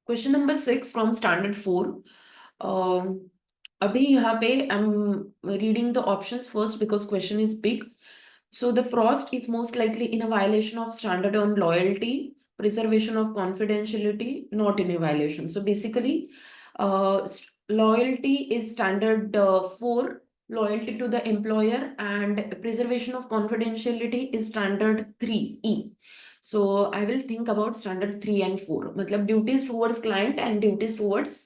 Question number 6 from standard 4. अभी यहाँ पे I am reading the options first because question is big. So the frost is most likely in a violation of standard on loyalty, preservation of confidentiality, not in a violation. So basically, loyalty is standard 4, loyalty to the employer, and preservation of confidentiality is standard 3E. So I will think about standard 3 and 4. मतलब duties towards client and duties towards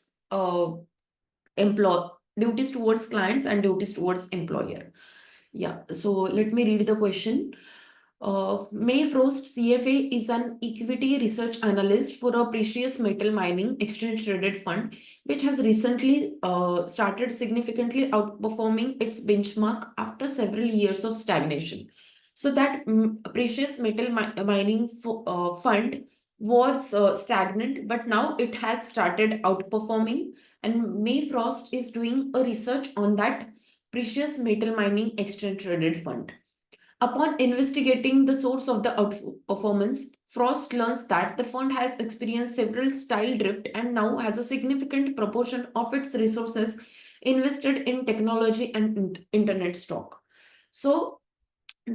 employ duties towards clients and duties towards employer. Yeah, so let me read the question. May Frost CFA is an equity research analyst for a precious metal mining exchange traded fund, which has recently started significantly outperforming its benchmark after several years of stagnation. So that precious metal mining fund was stagnant, but now it has started outperforming, and May Frost is doing a research on that precious metal mining exchange traded fund. Upon investigating the source of the outperformance, Frost learns that the fund has experienced several style drift and now has a significant proportion of its resources invested in technology and internet stock. So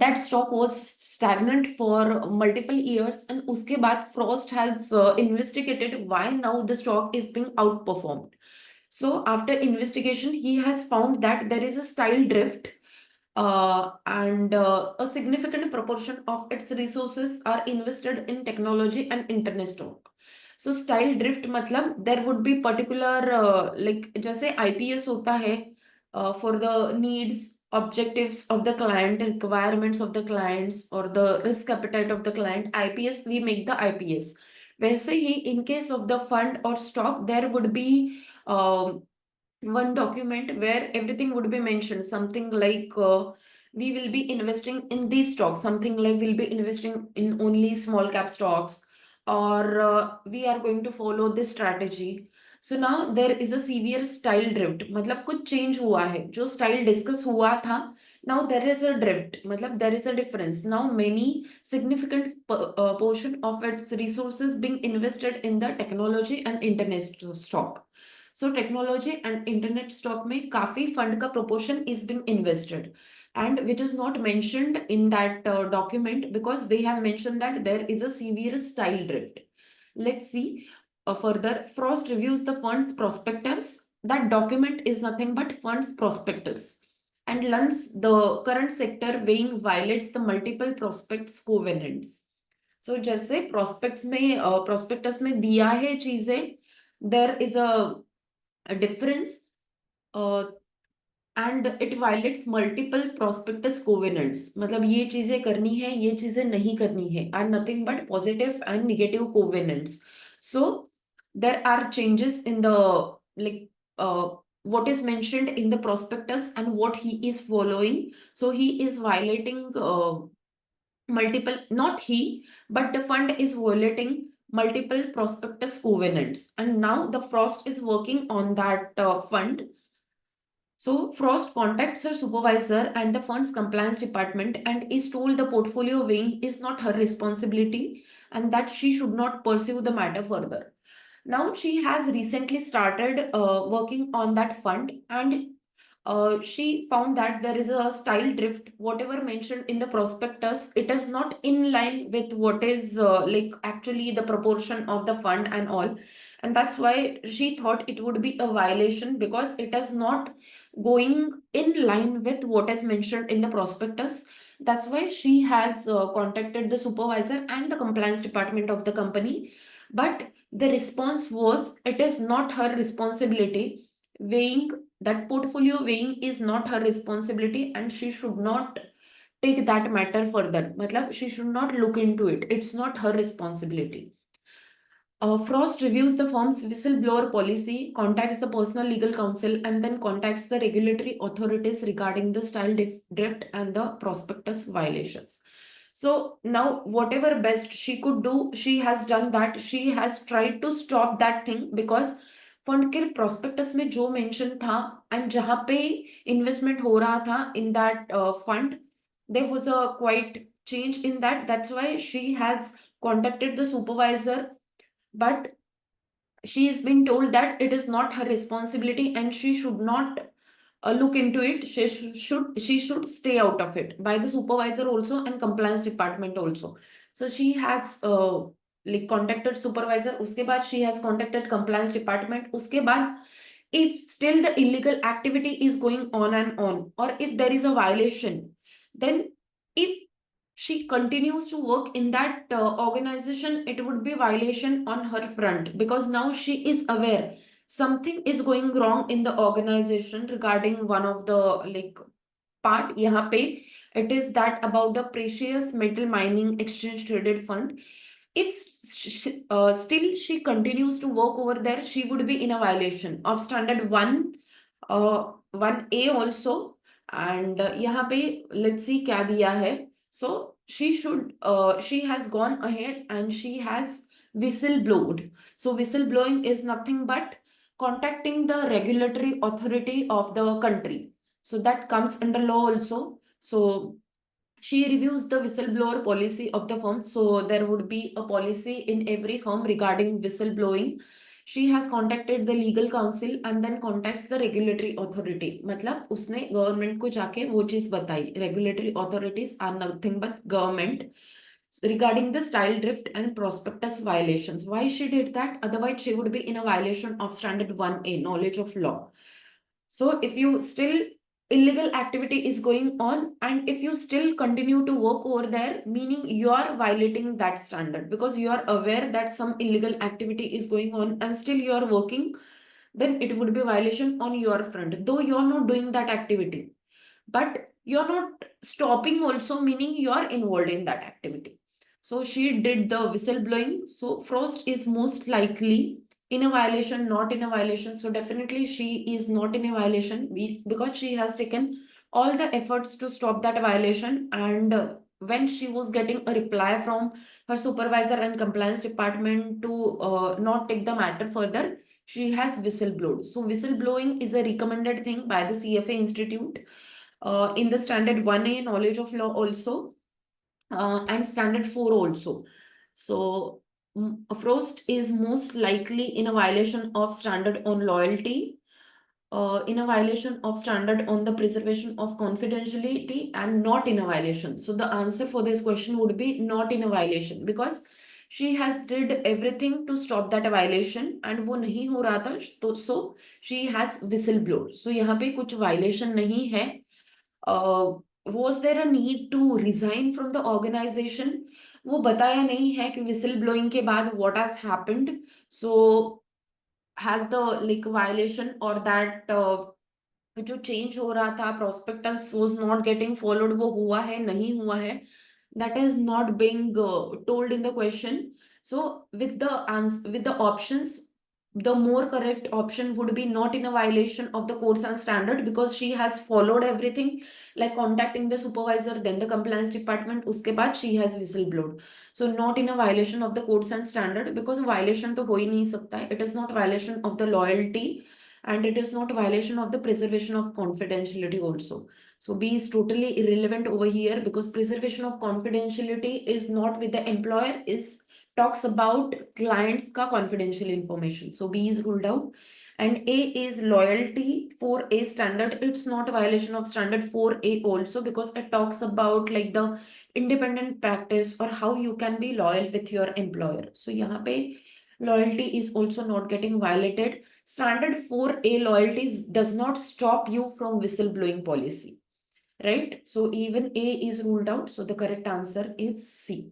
that stock was stagnant for multiple years, and uske baad Frost has investigated why now the stock is being outperformed. So after investigation, he has found that there is a style drift, and a significant proportion of its resources are invested in technology and internet stock. So style drift मतलब there would be particular like जैसे IPS होता है for the needs, objectives of the client, requirements of the clients, or the risk appetite of the client. IPS, we make the IPS. वैसे ही in case of the fund or stock, there would be one document where everything would be mentioned, something like we will be investing in these stocks, something like we'll be investing in only small cap stocks, or we are going to follow this strategy. So now there is a severe style drift, मतलब कुछ change हुआ है, जो style discuss हुआ था, now there is a drift, मतलब there is a difference. Now many significant portion of its resources being invested in the technology and internet stock. So technology and internet stock में काफी fund का proportion is being invested, and which is not mentioned in that document because they have mentioned that there is a severe style drift. Let's see further. Frost reviews the fund's prospectus. That document is nothing but fund's prospectus, and learns the current sector weighing violates the multiple prospects covenants. So जैसे prospects में prospectus में दिया है चीजें, there is a difference, and it violets multiple prospectus covenants, मतलब ये चीजें करनी है, ये चीजें नहीं करनी है, are nothing but positive and negative covenants. So there are changes in the like what is mentioned in the prospectus and what he is following. So he is violating multiple, not he, but the fund is violating multiple prospectus covenants, and now the Frost is working on that fund. So Frost contacts her supervisor and the fund's compliance department and is told the portfolio weighing is not her responsibility and that she should not pursue the matter further. Now she has recently started working on that fund, and she found that there is a style drift. Whatever mentioned in the prospectus, it is not in line with what is like actually the proportion of the fund and all. And that's why she thought it would be a violation because it is not going in line with what is mentioned in the prospectus. That's why she has contacted the supervisor and the compliance department of the company. But the response was it is not her responsibility. Weighing, that portfolio weighing is not her responsibility, and she should not take that matter further. Matlab, she should not look into it. It's not her responsibility. Frost reviews the firm's whistleblower policy, contacts the personal legal counsel, and then contacts the regulatory authorities regarding the style drift and the prospectus violations. So now, whatever best she could do, she has done that. She has tried to stop that thing because fund के prospectus में जो mention था and जहां पे investment हो रहा था in that fund, there was a quite change in that. That's why she has contacted the supervisor. But she is being told that it is not her responsibility and she should not look into it. She should stay out of it by the supervisor also and compliance department also. So she has like contacted supervisor, uske baad she has contacted compliance department, uske baad if still the illegal activity is going on and on, or if there is a violation, then if she continues to work in that organization, it would be violation on her front, because now she is aware something is going wrong in the organization regarding one of the like part यहाँ पे. It is that about the precious metal mining exchange traded fund. If still she continues to work over there, she would be in a violation of standard 1A also. And यहाँ पे let's see क्या दिया है. So she has gone ahead and she has whistleblowed. So whistleblowing is nothing but contacting the regulatory authority of the country. So that comes under law also. So she reviews the whistleblower policy of the firm. So there would be a policy in every firm regarding whistleblowing. She has contacted the legal counsel and then contacts the regulatory authority. मतलब उसने government को जाके वो चीज बताई. Regulatory authorities are nothing but government regarding the style drift and prospectus violations. Why she did that? Otherwise, she would be in a violation of standard 1A, knowledge of law. So if you still illegal activity is going on and if you still continue to work over there, meaning you are violating that standard because you are aware that some illegal activity is going on and still you are working, then it would be violation on your front, though you are not doing that activity. But you're not stopping also, meaning you are involved in that activity. So she did the whistleblowing. So Frost is most likely in a violation, not in a violation. So definitely she is not in a violation because she has taken all the efforts to stop that violation. And when she was getting a reply from her supervisor and compliance department to not take the matter further, she has whistleblowed. So whistleblowing is a recommended thing by the CFA Institute in the standard 1A knowledge of law also and standard 4 also. So Frost is most likely in a violation of standard on loyalty, in a violation of standard on the preservation of confidentiality, and not in a violation. So the answer for this question would be not in a violation, because she has did everything to stop that violation and वो नहीं हो रहा था, तो so she has whistleblown. So यहाँ पे कुछ violation नहीं है. Was there a need to resign from the organization? वो बताया नहीं है कि whistleblowing ब्लोइंग के बाद what has happened. So has the like violation or that जो चेंज हो रहा था prospectus was not getting followed, वो हुआ है नहीं हुआ है, that is not being told in the question. So with the answer, with the options, the more correct option would be not in a violation of the codes and standard, because she has followed everything, like contacting the supervisor, then the compliance department, uske baad she has whistleblowed. So not in a violation of the codes and standard, because violation to ho hi nahi sakta hai. It is not violation of the loyalty and it is not violation of the preservation of confidentiality also. So B is totally irrelevant over here, because preservation of confidentiality is not with the employer, is talks about clients ka confidential information. So B is ruled out. And A is loyalty for A standard. It's not a violation of standard 4A also, because it talks about like the independent practice or how you can be loyal with your employer. So यहाँ पे loyalty is also not getting violated. Standard 4A loyalties does not stop you from whistleblowing policy, right? So even A is ruled out. So the correct answer is C.